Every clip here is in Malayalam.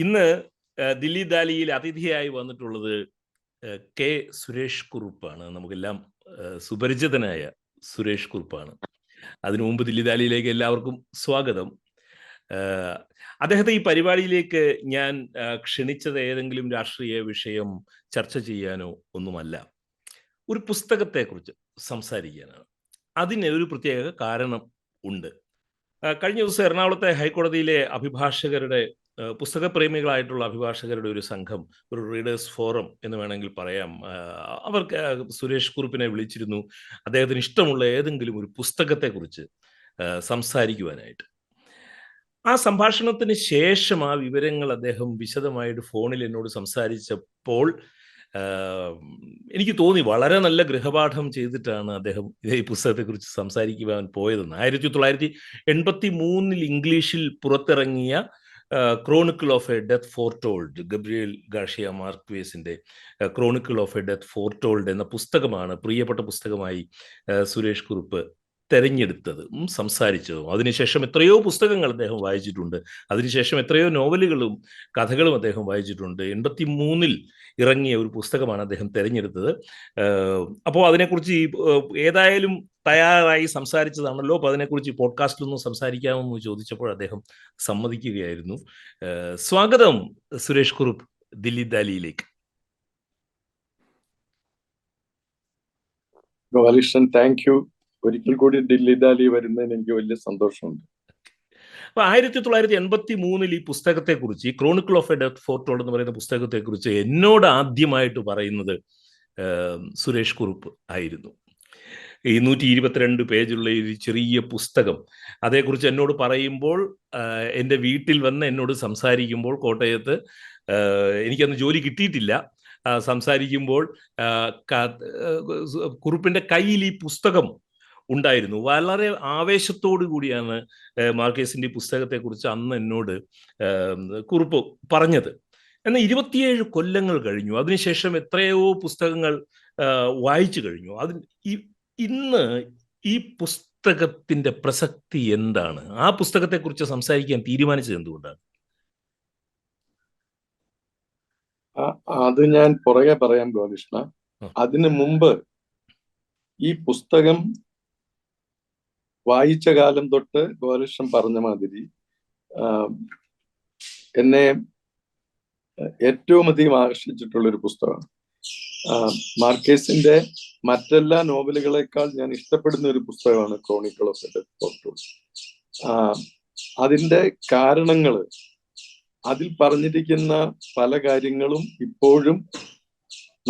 ഇന്ന് ദില്ലി ദാലിയിൽ അതിഥിയായി വന്നിട്ടുള്ളത് കെ സുരേഷ് കുറുപ്പാണ്. നമുക്കെല്ലാം സുപരിചിതനായ സുരേഷ് കുറുപ്പാണ്. അതിനു മുമ്പ് ദില്ലി ദാലിയിലേക്ക് എല്ലാവർക്കും സ്വാഗതം. അദ്ദേഹത്തെ ഈ പരിപാടിയിലേക്ക് ഞാൻ ക്ഷണിച്ചത് ഏതെങ്കിലും രാഷ്ട്രീയ വിഷയം ചർച്ച ചെയ്യാനോ ഒന്നുമല്ല. ഒരു പുസ്തകത്തെക്കുറിച്ച് സംസാരിക്കാനാണ്. അതിന് ഒരു പ്രത്യേക കാരണം ഉണ്ട്. കഴിഞ്ഞ ദിവസം എറണാകുളത്തെ ഹൈക്കോടതിയിലെ അഭിഭാഷകരുടെ പുസ്തകപ്രേമികളായിട്ടുള്ള അഭിഭാഷകരുടെ ഒരു സംഘം, ഒരു റീഡേഴ്സ് ഫോറം എന്ന് വേണമെങ്കിൽ പറയാം, അവർക്ക് സുരേഷ് കുറുപ്പിനെ വിളിച്ചിരുന്നു അദ്ദേഹത്തിന് ഇഷ്ടമുള്ള ഏതെങ്കിലും ഒരു പുസ്തകത്തെക്കുറിച്ച് സംസാരിക്കുവാനായിട്ട്. ആ സംഭാഷണത്തിന് ശേഷം ആ വിവരങ്ങൾ അദ്ദേഹം വിശദമായിട്ട് ഫോണിൽ എന്നോട് സംസാരിച്ചപ്പോൾ എനിക്ക് തോന്നി വളരെ നല്ല ഗൃഹപാഠം ചെയ്തിട്ടാണ് അദ്ദേഹം ഈ പുസ്തകത്തെക്കുറിച്ച് സംസാരിക്കുവാൻ പോയതെന്ന്. 1983 ഇംഗ്ലീഷിൽ പുറത്തിറങ്ങിയ chronicle of a death foretold, Gabriel Garcia മാർക്വേസിന്റെ chronicle of a death foretold എന്ന പുസ്തകമാണ് പ്രിയപ്പെട്ട പുസ്തകമായി സുരേഷ് കുറുപ്പ് തെരഞ്ഞെടുത്തതും സംസാരിച്ചതും. അതിനുശേഷം എത്രയോ പുസ്തകങ്ങൾ അദ്ദേഹം വായിച്ചിട്ടുണ്ട്. അതിനുശേഷം എത്രയോ നോവലുകളും കഥകളും അദ്ദേഹം വായിച്ചിട്ടുണ്ട്. 83 ഇറങ്ങിയ ഒരു പുസ്തകമാണ് അദ്ദേഹം തിരഞ്ഞെടുത്തത്. അപ്പോൾ അതിനെക്കുറിച്ച് ഏതായാലും തയ്യാറായി സംസാരിച്ചതാണല്ലോ, അപ്പോൾ അതിനെക്കുറിച്ച് ഈ പോഡ്കാസ്റ്റിലൊന്നും സംസാരിക്കാമെന്ന് ചോദിച്ചപ്പോൾ അദ്ദേഹം സമ്മതിക്കുകയായിരുന്നു. സ്വാഗതം സുരേഷ് കുറുപ്പ് ദില്ലി ദാലിയിലേക്ക്. Thank you. ഒരിക്കൽ കൂടി ദില്ലി ദാലി വരുന്നതിന് എനിക്ക് വലിയ സന്തോഷമുണ്ട്. അപ്പൊ 1983 ഈ പുസ്തകത്തെക്കുറിച്ച്, ഈ ക്രോണിക്കിൾ ഓഫ് എ ഡെത്ത് ഫോർടോൾഡ് എന്ന് പറയുന്ന പുസ്തകത്തെക്കുറിച്ച് എന്നോട് ആദ്യമായിട്ട് പറയുന്നത് സുരേഷ് കുറുപ്പ് ആയിരുന്നു. ഈ 122 പേജുള്ള ഈ ചെറിയ പുസ്തകം അതേക്കുറിച്ച് എന്നോട് പറയുമ്പോൾ, എൻ്റെ വീട്ടിൽ വന്ന് എന്നോട് സംസാരിക്കുമ്പോൾ, കോട്ടയത്ത് എനിക്കന്ന് ജോലി കിട്ടിയിട്ടില്ല, സംസാരിക്കുമ്പോൾ കുറുപ്പിൻ്റെ കയ്യിൽ ഈ പുസ്തകം ഉണ്ടായിരുന്നു. വളരെ ആവേശത്തോടു കൂടിയാണ് മാർക്കേസിൻ്റെ പുസ്തകത്തെക്കുറിച്ച് അന്ന് എന്നോട് കുറുപ്പ് പറഞ്ഞത്. എന്നാൽ 27 കൊല്ലങ്ങൾ കഴിഞ്ഞു. അതിനുശേഷം എത്രയോ പുസ്തകങ്ങൾ വായിച്ചു കഴിഞ്ഞു. ഇന്ന് ഈ പുസ്തകത്തിന്റെ പ്രസക്തി എന്താണ്? ആ പുസ്തകത്തെക്കുറിച്ച് സംസാരിക്കാൻ തീരുമാനിച്ചത് എന്തുകൊണ്ടാണ്? അത് ഞാൻ പുറകെ പറയാം ഗോകൃഷ്ണ. അതിനു മുമ്പ് ഈ പുസ്തകം വായിച്ച കാലം തൊട്ട് ഗോകൃഷ്ണൻ പറഞ്ഞ മാതിരി എന്നെ ഏറ്റവും അധികം ആകർഷിച്ചിട്ടുള്ള ഒരു പുസ്തകമാണ്. മാർക്കേസിന്റെ മറ്റെല്ലാ നോവലുകളെക്കാൾ ഞാൻ ഇഷ്ടപ്പെടുന്ന ഒരു പുസ്തകമാണ് ക്രോണിക്കിൾ ഓഫ് എ ഡെത്ത് ഫോർടോൾഡ്. അതിന്റെ കാരണങ്ങള്, അതിൽ പറഞ്ഞിരിക്കുന്ന പല കാര്യങ്ങളും ഇപ്പോഴും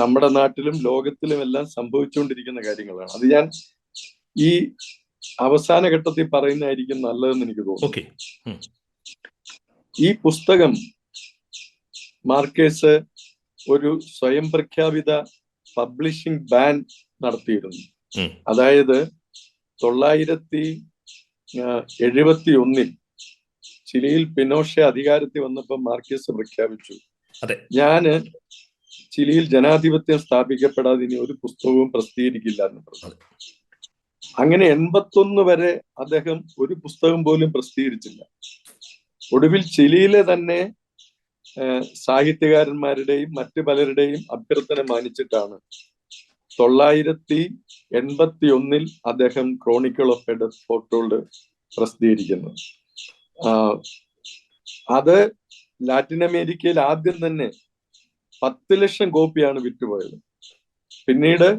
നമ്മുടെ നാട്ടിലും ലോകത്തിലും എല്ലാം സംഭവിച്ചുകൊണ്ടിരിക്കുന്ന കാര്യങ്ങളാണ്. അത് ഞാൻ ഈ അവസാന ഘട്ടത്തിൽ പറയുന്നതായിരിക്കും നല്ലതെന്ന് എനിക്ക് തോന്നുന്നു. ഈ പുസ്തകം മാർക്കേസ് ഒരു സ്വയം പ്രഖ്യാപിത പബ്ലിഷിംഗ് ബാൻ നടത്തിയിരുന്നു. അതായത് 1971 ചിലിയിൽ പിനോഷെ അധികാരത്തിൽ വന്നപ്പോൾ മാർക്കേസ് പ്രഖ്യാപിച്ചു, ഞാന് ചിലിയിൽ ജനാധിപത്യം സ്ഥാപിക്കപ്പെടാതെ ഇനി ഒരു പുസ്തകവും പ്രസിദ്ധീകരിക്കില്ല എന്ന് പറഞ്ഞു. അങ്ങനെ 81 വരെ അദ്ദേഹം ഒരു പുസ്തകം പോലും പ്രസിദ്ധീകരിച്ചില്ല. ഒടുവിൽ ചിലിയിലെ തന്നെ സാഹിത്യകാരന്മാരുടെയും മറ്റു പലരുടെയും അഭ്യർത്ഥന മാനിച്ചിട്ടാണ് 1981 അദ്ദേഹം ക്രോണിക്കിൾ ഓഫ് എ ഡെത്ത് ഫോർടോൾഡ് പ്രസിദ്ധീകരിക്കുന്നത്. അത് ലാറ്റിൻ അമേരിക്കയിൽ ആദ്യം തന്നെ 10 ലക്ഷം കോപ്പിയാണ് വിറ്റുപോയത്. പിന്നീട്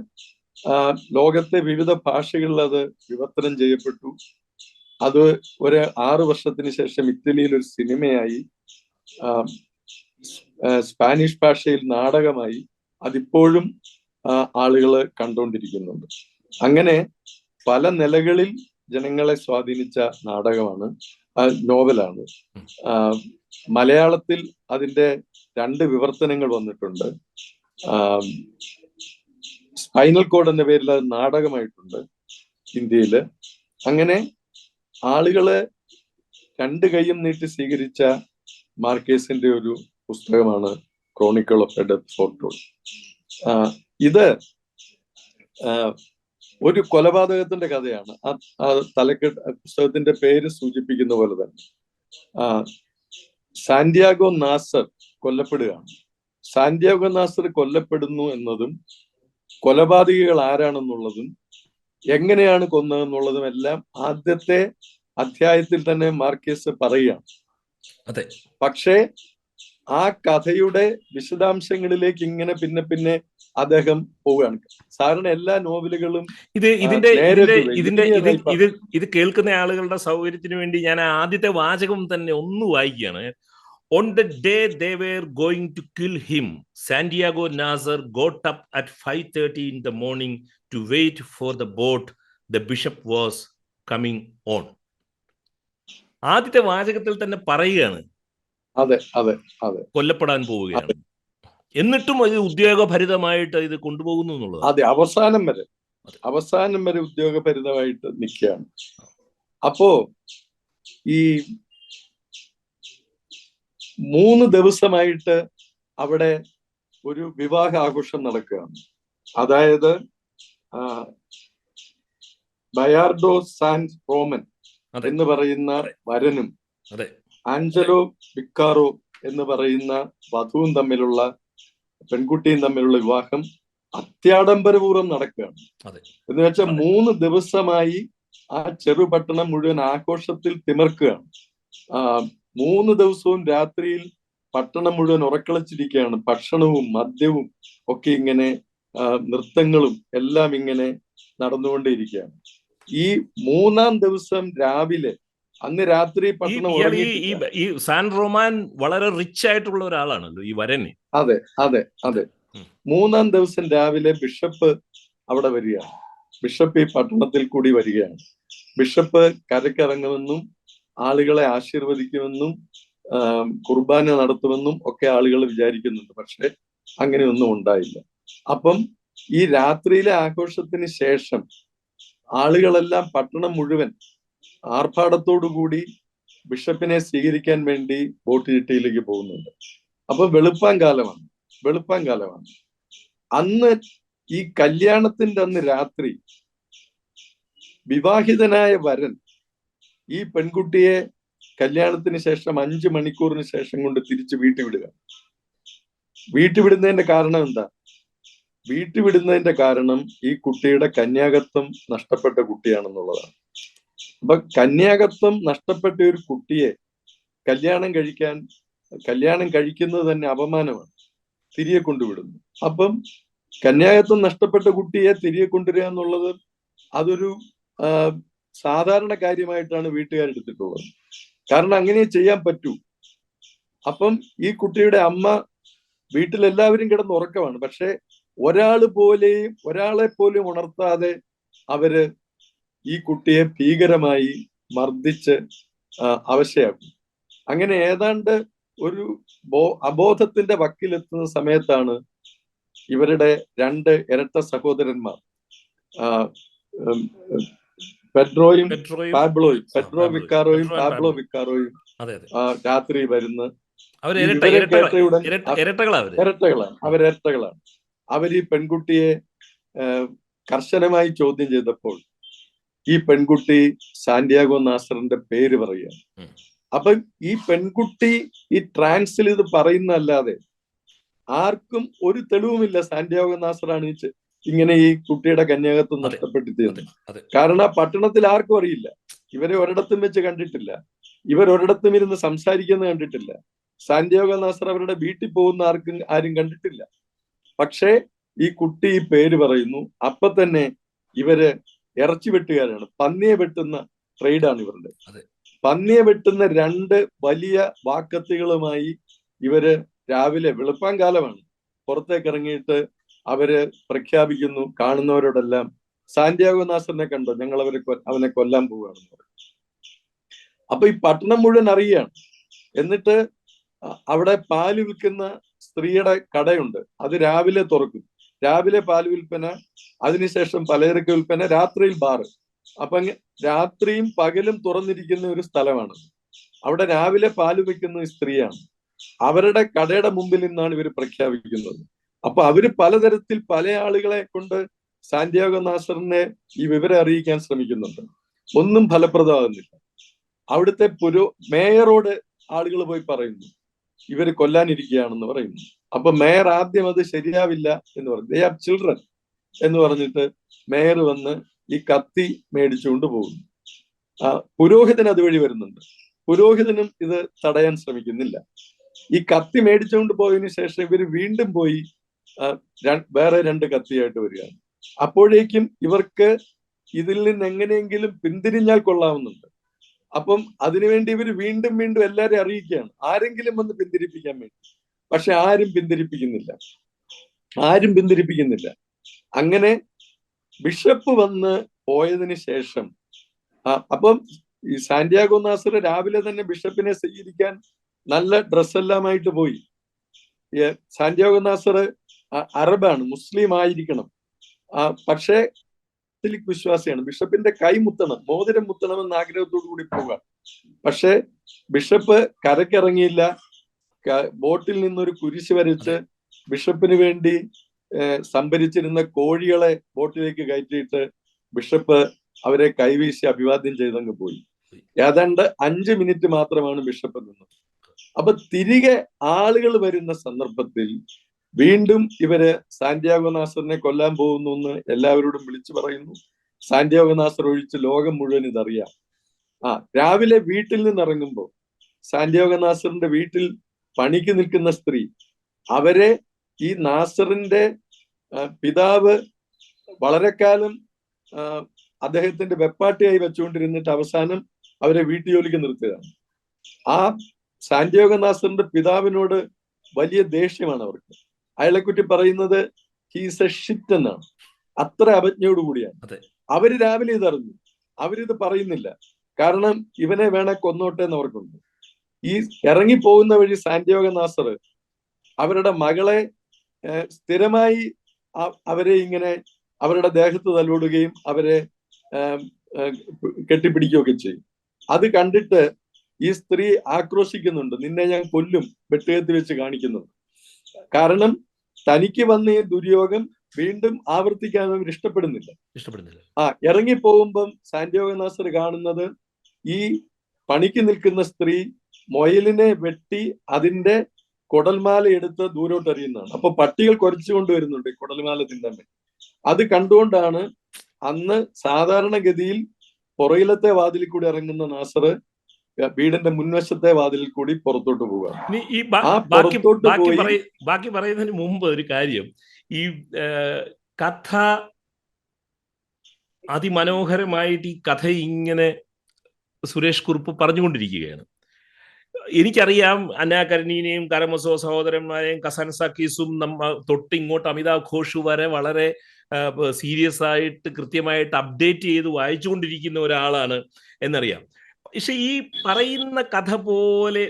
ലോകത്തെ വിവിധ ഭാഷകളിൽ അത് വിവർത്തനം ചെയ്യപ്പെട്ടു. അത് ഒരു 6 വർഷത്തിന് ശേഷം ഇറ്റലിയിൽ ഒരു സിനിമയായി, സ്പാനിഷ് ഭാഷയിൽ നാടകമായി. അതിപ്പോഴും ആളുകൾ കണ്ടുകൊണ്ടിരിക്കുന്നുണ്ട്. അങ്ങനെ പല നിലകളിൽ ജനങ്ങളെ സ്വാധീനിച്ച നാടകമാണ്, നോവലാണ്. മലയാളത്തിൽ അതിന്റെ 2 വിവർത്തനങ്ങൾ വന്നിട്ടുണ്ട്. സ്പൈനൽ കോഡ് എന്ന പേരിൽ അത് നാടകമായിട്ടുണ്ട് ഇന്ത്യയില്. അങ്ങനെ ആളുകളെ 2 കൈയും നീട്ടി സ്വീകരിച്ച മാർക്കേസിന്റെ ഒരു പുസ്തകമാണ് ക്രോണിക്കിൾ ഓഫ് എ ഡെത്ത് ഫോർടോൾഡ്. ഇത് ഒരു കൊലപാതകത്തിന്റെ കഥയാണ്. തലക്കെട്ട് പുസ്തകത്തിന്റെ പേര് സൂചിപ്പിക്കുന്ന പോലെ തന്നെ സാന്റിയാഗോ നാസർ കൊല്ലപ്പെടുകയാണ്. സാന്റിയാഗോ നാസർ കൊല്ലപ്പെടുന്നു എന്നതും കൊലപാതകികൾ ആരാണെന്നുള്ളതും എങ്ങനെയാണ് കൊന്നതെന്നുള്ളതും എല്ലാം ആദ്യത്തെ അധ്യായത്തിൽ തന്നെ മാർക്കേസ് പറയുകയാണ്. അതെ. പക്ഷേ ആ കഥയുടെ വിശദാംശങ്ങളിലേക്ക് ഇങ്ങനെ പിന്നെ പിന്നെ അദ്ദേഹം പോവുകയാണ്. സാധാരണ എല്ലാ നോവലുകളും ഇത് കേൾക്കുന്ന ആളുകളുടെ സൗകര്യത്തിന് വേണ്ടി ഞാൻ ആദ്യത്തെ വാചകം തന്നെ ഒന്ന് വായിക്കുകയാണ്. On the day they were going to kill him, Santiago Nazar got up at 5:30 in the morning to wait for the boat the bishop was coming on. ആദ്യത്തെ വാചകത്തിൽ തന്നെ പറയുകയാണ് അതെ അതെ അതെ കൊല്ലപ്പെടാൻ പോവുകയാണ്. എന്നിട്ടും അത് ഉദ്യോഗഭരിതമായിട്ട് ഇത് കൊണ്ടുപോകുന്നു എന്നുള്ളത്. അതെ, അവസാനം വരെ ഉദ്യോഗഭരിതമായിട്ട് നിൽക്കുകയാണ്. അപ്പോ ഈ 3 ദിവസമായിട്ട് അവിടെ ഒരു വിവാഹ ആഘോഷം നടക്കുകയാണ്. അതായത് ബയാർഡോ സാൻ റോമൻ എന്ന് പറയുന്ന വരനും ആഞ്ചലോ വിക്കാറോ എന്ന് പറയുന്ന വധുവും തമ്മിലുള്ള പെൺകുട്ടിയും തമ്മിലുള്ള വിവാഹം അത്യാഡംബരപൂർവ്വം നടക്കുകയാണ്. എന്ന് വെച്ചാൽ 3 ദിവസമായി ആ ചെറുപട്ടണം മുഴുവൻ ആഘോഷത്തിൽ തിമിർക്കുകയാണ്. 3 ദിവസവും രാത്രിയിൽ പട്ടണം മുഴുവൻ ഉറക്കളച്ചിരിക്കുകയാണ്. ഭക്ഷണവും മദ്യവും ഒക്കെ ഇങ്ങനെ നൃത്തങ്ങളും എല്ലാം ഇങ്ങനെ നടന്നുകൊണ്ടേയിരിക്കുകയാണ്. ഈ 3-ാം ദിവസം രാവിലെ, അന്ന് രാത്രി പട്ടണം ഈ സാൻ റോമാൻ വളരെ റിച്ച് ആയിട്ടുള്ള ഒരാളാണല്ലോ ഈ വരന്. അതെ അതെ അതെ. 3-ാം ദിവസം രാവിലെ ബിഷപ്പ് അവിടെ വരികയാണ്. ബിഷപ്പ് ഈ പട്ടണത്തിൽ കൂടി വരികയാണ്. ബിഷപ്പ് കരക്കിറങ്ങുമെന്നും ആളുകളെ ആശീർവദിക്കുമെന്നും കുർബാന നടത്തുമെന്നും ഒക്കെ ആളുകൾ വിചാരിക്കുന്നുണ്ട്. പക്ഷെ അങ്ങനെയൊന്നും ഉണ്ടായില്ല. അപ്പം ഈ രാത്രിയിലെ ആഘോഷത്തിന് ശേഷം ആളുകളെല്ലാം പട്ടണം മുഴുവൻ ആർഭാടത്തോടുകൂടി ബിഷപ്പിനെ സ്വീകരിക്കാൻ വേണ്ടി ബോട്ട് ചിട്ടിയിലേക്ക് പോകുന്നുണ്ട്. അപ്പൊ വെളുപ്പാൻ കാലമാണ്. അന്ന് ഈ കല്യാണത്തിന്റെ അന്ന് രാത്രി വിവാഹിതനായ വരൻ ഈ പെൺകുട്ടിയെ കല്യാണത്തിന് ശേഷം 5 മണിക്കൂറിന് ശേഷം കൊണ്ട് തിരിച്ച് വീട്ടുവിടുന്നതിന്റെ കാരണം എന്താ? വീട്ടുവിടുന്നതിന്റെ കാരണം ഈ കുട്ടിയുടെ കന്യാകത്വം നഷ്ടപ്പെട്ട കുട്ടിയാണെന്നുള്ളതാണ്. അപ്പൊ കന്യാകത്വം നഷ്ടപ്പെട്ട ഒരു കുട്ടിയെ കല്യാണം കഴിക്കുന്നത് തന്നെ അപമാനമാണ്. തിരികെ കൊണ്ടുവിടുന്നു. അപ്പം കന്യാകത്വം നഷ്ടപ്പെട്ട കുട്ടിയെ തിരികെ കൊണ്ടുവരിക എന്നുള്ളത് അതൊരു സാധാരണ കാര്യമായിട്ടാണ് വീട്ടുകാരെടുത്തിട്ടുള്ളത്. കാരണം അങ്ങനെ ചെയ്യാൻ പറ്റൂ. അപ്പം ഈ കുട്ടിയുടെ അമ്മ വീട്ടിലെല്ലാവരും കിടന്ന് ഉറക്കമാണ്. പക്ഷെ ഒരാളെ പോലും ഉണർത്താതെ അവര് ഈ കുട്ടിയെ ഭീകരമായി മർദ്ദിച്ച് അവശയാക്കും. അങ്ങനെ ഏതാണ്ട് ഒരു അബോധത്തിന്റെ വക്കിലെത്തുന്ന സമയത്താണ് ഇവരുടെ 2 ഇരട്ട സഹോദരന്മാർ പെഡ്രോ വിക്കാറോയും പാബ്ലോ വിക്കാറോയും രാത്രി വരുന്ന ഇരട്ടകളാണ്. അവർ ഈ പെൺകുട്ടിയെ കർശനമായി ചോദ്യം ചെയ്തപ്പോൾ ഈ പെൺകുട്ടി സാന്റിയാഗോ നാസറിന്റെ പേര് പറയുകയാണ്. അപ്പൊ ഈ പെൺകുട്ടി ഈ ട്രാൻസിൽ ഇത് പറയുന്നതല്ലാതെ ആർക്കും ഒരു തെളിവുമില്ല സാന്റിയാഗോ നാസറാണ് ഇങ്ങനെ ഈ കുട്ടിയുടെ കന്യാകത്വം നഷ്ടപ്പെടുത്തിയത്. കാരണം ആ പട്ടണത്തിൽ ആർക്കും അറിയില്ല. ഇവരെ ഒരിടത്തും വെച്ച് കണ്ടിട്ടില്ല. ഇവരൊരിടത്തും ഇരുന്ന് സംസാരിക്കുന്നത് കണ്ടിട്ടില്ല. സാന്റിയാഗോ നാസർ അവരുടെ വീട്ടിൽ പോകുന്ന ആരും കണ്ടിട്ടില്ല. പക്ഷേ ഈ കുട്ടി ഈ പേര് പറയുന്നു. അപ്പൊ തന്നെ ഇവര് ഇറച്ചി വെട്ടുകാരാണ്. പന്നിയെ വെട്ടുന്ന ട്രേഡാണ് ഇവരുടെ. പന്നിയെ വെട്ടുന്ന 2 വലിയ വാക്കത്തികളുമായി ഇവര് രാവിലെ വെളുപ്പാൻ കാലമാണ് പുറത്തേക്ക് ഇറങ്ങിയിട്ട് അവര് പ്രഖ്യാപിക്കുന്നു കാണുന്നവരോടെല്ലാം, സാന്റിയാഗോ നാസറിനെ കണ്ടോ, ഞങ്ങൾ അവനെ കൊല്ലാൻ പോവുകയാണെന്ന് പറയും. അപ്പൊ ഈ പട്ടണം മുഴുവൻ അറിയുകയാണ്. എന്നിട്ട് അവിടെ പാല് വിൽക്കുന്ന സ്ത്രീയുടെ കടയുണ്ട്. അത് രാവിലെ തുറക്കും. രാവിലെ പാല് വിൽപ്പന, അതിനുശേഷം പലചരക്ക് വിൽപ്പന, രാത്രിയിൽ ബാറ്. അപ്പൊ രാത്രിയും പകലും തുറന്നിരിക്കുന്ന ഒരു സ്ഥലമാണ്. അവിടെ രാവിലെ പാല് വയ്ക്കുന്ന സ്ത്രീയാണ്. അവരുടെ കടയുടെ മുമ്പിൽ നിന്നാണ് ഇവർ പ്രഖ്യാപിക്കുന്നത്. അപ്പൊ അവര് പലതരത്തിൽ പല ആളുകളെ കൊണ്ട് സാന്റിയാഗോ നാസറിനെ ഈ വിവരം അറിയിക്കാൻ ശ്രമിക്കുന്നുണ്ട്. ഒന്നും ഫലപ്രദമാകുന്നില്ല. അവിടുത്തെ മേയറോട് ആളുകൾ പോയി പറയുന്നു ഇവര് കൊല്ലാനിരിക്കുകയാണെന്ന് പറയുന്നു. അപ്പൊ മേയർ ആദ്യം അത് ശരിയാവില്ല എന്ന് പറഞ്ഞു, ദേ ആർ ചിൽഡ്രൻ എന്ന് പറഞ്ഞിട്ട് മേയർ വന്ന് ഈ കത്തി മേടിച്ചുകൊണ്ട് പോകുന്നു. പുരോഹിതൻ അതുവഴി വരുന്നുണ്ട്. പുരോഹിതനും ഇത് തടയാൻ ശ്രമിക്കുന്നില്ല. ഈ കത്തി മേടിച്ചുകൊണ്ട് പോയതിനു ശേഷം ഇവര് വീണ്ടും പോയി വേറെ 2 കത്തിയായിട്ട് വരികയാണ്. അപ്പോഴേക്കും ഇവർക്ക് ഇതിൽ നിന്ന് എങ്ങനെയെങ്കിലും പിന്തിരിഞ്ഞാൽ കൊള്ളാവുന്നുണ്ട്. അപ്പം അതിനുവേണ്ടി ഇവർ വീണ്ടും വീണ്ടും എല്ലാവരെയും അറിയിക്കുകയാണ്, ആരെങ്കിലും വന്ന് പിന്തിരിപ്പിക്കാൻ വേണ്ടി. പക്ഷെ ആരും പിന്തിരിപ്പിക്കുന്നില്ല. അങ്ങനെ ബിഷപ്പ് വന്ന് പോയതിനു ശേഷം അപ്പം ഈ സാന്റിയാഗോ നാസർ രാവിലെ തന്നെ ബിഷപ്പിനെ സ്വീകരിക്കാൻ നല്ല ഡ്രസ്സെല്ലാമായിട്ട് പോയി. സാന്റിയാഗോ നാസർ അറബാണ്, മുസ്ലിം ആയിരിക്കണം, പക്ഷേ കത്തോലിക് വിശ്വാസിയാണ്. ബിഷപ്പിന്റെ കൈ മുത്തണം, മോതിരം മുത്തണമെന്ന ആഗ്രഹത്തോടു കൂടി പോകാം. പക്ഷെ ബിഷപ്പ് കരക്കിറങ്ങിയില്ല. ബോട്ടിൽ നിന്നൊരു കുരിശ് വരച്ച് ബിഷപ്പിന് വേണ്ടി സംഭരിച്ചിരുന്ന കോഴികളെ ബോട്ടിലേക്ക് കയറ്റിയിട്ട് ബിഷപ്പ് അവരെ കൈവീശി അഭിവാദ്യം ചെയ്തങ്ങ് പോയി. ഏതാണ്ട് 5 മിനിറ്റ് മാത്രമാണ് ബിഷപ്പ് നിന്നത്. അപ്പൊ തിരികെ ആളുകൾ വരുന്ന സന്ദർഭത്തിൽ വീണ്ടും ഇവര് സാന്റിയാഗോ നാസറിനെ കൊല്ലാൻ പോകുന്നു എന്ന് എല്ലാവരോടും വിളിച്ചു പറയുന്നു. സാന്റിയാഗോ നാസർ ഒഴിച്ച് ലോകം മുഴുവൻ ഇതറിയാം. രാവിലെ വീട്ടിൽ നിന്ന് ഇറങ്ങുമ്പോൾ സാന്റിയാഗോ നാസറിന്റെ വീട്ടിൽ പണിക്ക് നിൽക്കുന്ന സ്ത്രീ അവരെ ഈ നാസറിന്റെ പിതാവ് വളരെ കാലം അദ്ദേഹത്തിന്റെ വെപ്പാട്ടിയായി വെച്ചുകൊണ്ടിരുന്നിട്ട് അവസാനം അവരെ വീട്ടുജോലിക്ക് നിർത്തുകയാണ്. ആ സാന്റിയാഗോ നാസറിന്റെ പിതാവിനോട് വലിയ ദേഷ്യമാണ് അവർക്ക്. അയാളെക്കുറ്റി പറയുന്നത് ഹീസ് എ ഷിറ്റ് എന്നാണ്. അത്ര അവജ്ഞയോട് കൂടിയാണ്. അവര് രാവിലെ ഇതറിഞ്ഞു, അവരിത് പറയുന്നില്ല. കാരണം ഇവനെ വേണേ കൊന്നോട്ടെ എന്ന് അവർക്കുണ്ട്. ഈ ഇറങ്ങിപ്പോകുന്ന വഴി സാന്റിയാഗോ നാസർ അവരുടെ മകളെ സ്ഥിരമായി അവരെ ഇങ്ങനെ അവരുടെ ദേഹത്ത് തലോടുകയും അവരെ കെട്ടിപ്പിടിക്കുകയൊക്കെ ചെയ്യും. അത് കണ്ടിട്ട് ഈ സ്ത്രീ ആക്രോശിക്കുന്നുണ്ട്, നിന്നെ ഞാൻ കൊല്ലും, വെട്ടുകത്തി വെച്ച് കാണിക്കുന്നുണ്ട്. കാരണം തനിക്ക് വന്ന ഈ ദുര്യോഗം വീണ്ടും ആവർത്തിക്കാൻ അവർ ഇഷ്ടപ്പെടുന്നില്ല. ഇറങ്ങിപ്പോകുമ്പം സാന്റിയാഗോ നാസർ കാണുന്നത് ഈ പണിക്ക് നിൽക്കുന്ന സ്ത്രീ മൊയലിനെ വെട്ടി അതിന്റെ കുടൽമാല എടുത്ത് ദൂരോട്ട് എറിയുന്നതാണ്. അപ്പൊ പട്ടികൾ കുറച്ചു കൊണ്ടുവരുന്നുണ്ട് കുടൽമാല തിന്നാൻ വേണ്ടി. അത് കണ്ടുകൊണ്ടാണ് അന്ന് സാധാരണഗതിയിൽ പുറയിലത്തെ വാതിലിൽ കൂടി ഇറങ്ങുന്ന നാസർ വീടിന്റെ മുൻവശത്തെ വാതിലിൽ കൂടി പുറത്തോട്ട് പോവുക. ബാക്കി പറയുന്നതിന് മുമ്പ് ഒരു കാര്യം, ഈ കഥ അതിമനോഹരമായിട്ട് ഈ കഥ ഇങ്ങനെ സുരേഷ് കുറുപ്പ് പറഞ്ഞുകൊണ്ടിരിക്കുകയാണ്. എനിക്കറിയാം അന്നാ കരീനയെയും കാരമസോ സഹോദരന്മാരെയും കസാൻ സാക്കീസും തൊട്ട് ഇങ്ങോട്ട് അമിതാഭ് ഘോഷ് വരെ വളരെ സീരിയസ് ആയിട്ട് കൃത്യമായിട്ട് അപ്ഡേറ്റ് ചെയ്ത് വായിച്ചുകൊണ്ടിരിക്കുന്ന ഒരാളാണ് എന്നറിയാം. പക്ഷെ ഈ പറയുന്ന കഥ പോലെ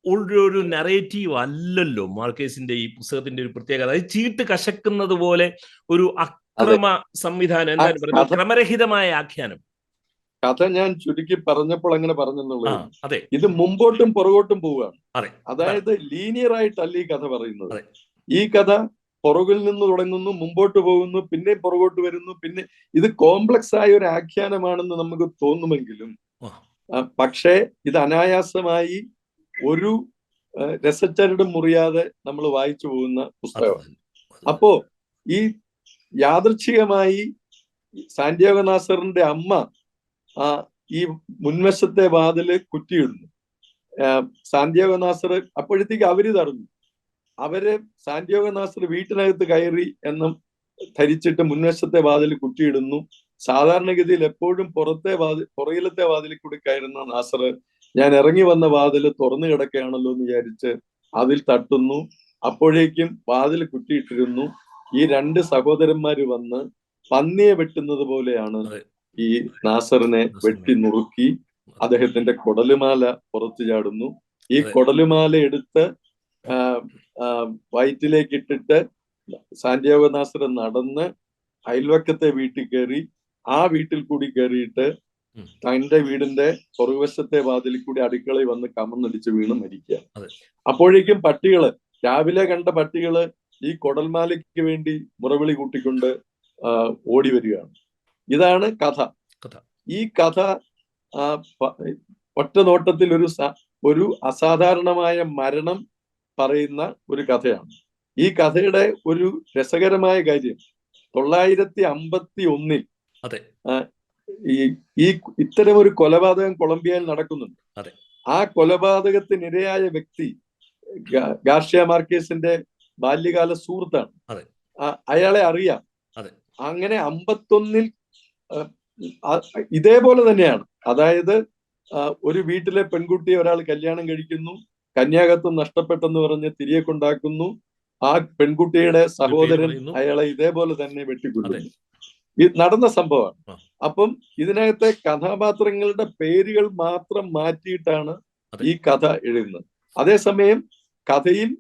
ഒരു നറേറ്റീവ് അല്ലല്ലോ മാർക്കേസിന്റെ ഈ പുസ്തകത്തിന്റെ ഒരു പ്രത്യേകത. അത് ചീട്ട് കശക്കുന്നത് പോലെ ഒരു അക്രമ സംവിധാനം, എന്തായാലും പറയുന്നത് ക്രമരഹിതമായ ആഖ്യാനം. കഥ ഞാൻ ചുരുക്കി പറഞ്ഞപ്പോൾ അങ്ങനെ പറഞ്ഞെന്നുള്ളത്, ഇത് മുമ്പോട്ടും പുറകോട്ടും പോവുകയാണ്. അതായത് ലീനിയർ ആയിട്ടല്ല ഈ കഥ പറയുന്നത്. ഈ കഥ പുറകിൽ നിന്ന് തുടങ്ങുന്നു, മുമ്പോട്ട് പോകുന്നു, പിന്നെ പുറകോട്ട് വരുന്നു, പിന്നെ ഇത് കോംപ്ലക്സ് ആയ ഒരു ആഖ്യാനമാണെന്ന് നമുക്ക് തോന്നുമെങ്കിലും പക്ഷേ ഇത് അനായാസമായി ഒരു രസച്ചരടും മുറിയാതെ നമ്മൾ വായിച്ചു പോകുന്ന പുസ്തകമാണ്. അപ്പോ ഈ യാദൃച്ഛികമായി സാന്റിയാഗോ നാസറിന്റെ അമ്മ ഈ മുൻവശത്തെ വാതില് കുറ്റിയിടുന്നു. സാന്റിയാഗോ നാസർ അപ്പോഴത്തേക്ക് അവരിതറിഞ്ഞു. അവര് സാന്റിയാഗോ നാസർ വീട്ടിനകത്ത് കയറി എന്നും ധരിച്ചിട്ട് മുൻവശത്തെ വാതിൽ കുറ്റിയിടുന്നു. സാധാരണഗതിയിൽ എപ്പോഴും പുറകിലത്തെ വാതിലിൽ കൂടി കയറുന്ന നാസർ ഞാൻ ഇറങ്ങി വന്ന വാതിൽ തുറന്നു കിടക്കുകയാണല്ലോ എന്ന് വിചാരിച്ച് അതിൽ തട്ടുന്നു. അപ്പോഴേക്കും വാതിൽ കുറ്റിയിട്ടിരുന്നു. ഈ 2 സഹോദരന്മാര് വന്ന് പന്നിയെ വെട്ടുന്നത് പോലെയാണ് ഈ നാസറിനെ വെട്ടി നുറുക്കി അദ്ദേഹത്തിന്റെ കൊടലുമാല പുറത്തു ചാടുന്നു. ഈ കൊടലുമാല എടുത്ത് വയറ്റിലേക്ക് ഇട്ടിട്ട് സാന്റിയാഗോ നാസർ നടന്ന് അയൽവക്കത്തെ വീട്ടിൽ കയറി, ആ വീട്ടിൽ കൂടി കയറിയിട്ട് തന്റെ വീടിന്റെ പുറകുവശത്തെ വാതിലിൽ കൂടി അടുക്കളയിൽ വന്ന് കമന്നടിച്ച് വീണ് മരിക്കുക. അപ്പോഴേക്കും പട്ടികള്, രാവിലെ കണ്ട പട്ടികള് ഈ കൊടൽമാലയ്ക്ക് വേണ്ടി മുറവിളി കൂട്ടിക്കൊണ്ട് ഓടി വരികയാണ്. ഇതാണ് കഥ. ഈ കഥ ഒറ്റ നോട്ടത്തിൽ ഒരു അസാധാരണമായ മരണം പറയുന്ന ഒരു കഥയാണ്. ഈ കഥയുടെ ഒരു രസകരമായ കാര്യം 951 അതെ ഈ ഈ ഇത്തരം ഒരു കൊലപാതകം കൊളംബിയയിൽ നടക്കുന്നുണ്ട്. അതെ ആ കൊലപാതകത്തിനിരയായ വ്യക്തി ഗാർഷ്യ മാർക്കേസിന്റെ ബാല്യകാല സുഹൃത്താണ്. അതെ അയാളെ അറിയാം. അതെ അങ്ങനെ 51 ഇതേപോലെ തന്നെയാണ്. അതായത് ഒരു വീട്ടിലെ പെൺകുട്ടിയെ ഒരാൾ കല്യാണം കഴിക്കുന്നു, കന്യാകത്വം നഷ്ടപ്പെട്ടെന്ന് പറഞ്ഞ് തിരികെ കൊണ്ടാക്കുന്നു. ആ പെൺകുട്ടിയുടെ സഹോദരൻ അയാളെ ഇതേപോലെ തന്നെ വെട്ടിക്കൊല്ലുന്നു. ഇത് നടന്ന സംഭവമാണ്. അപ്പം ഇതിനകത്തെ കഥാപാത്രങ്ങളുടെ പേരുകൾ മാത്രം മാറ്റിയിട്ടാണ് ഈ കഥ എഴുതുന്നത്. അതേസമയം കഥയിൽ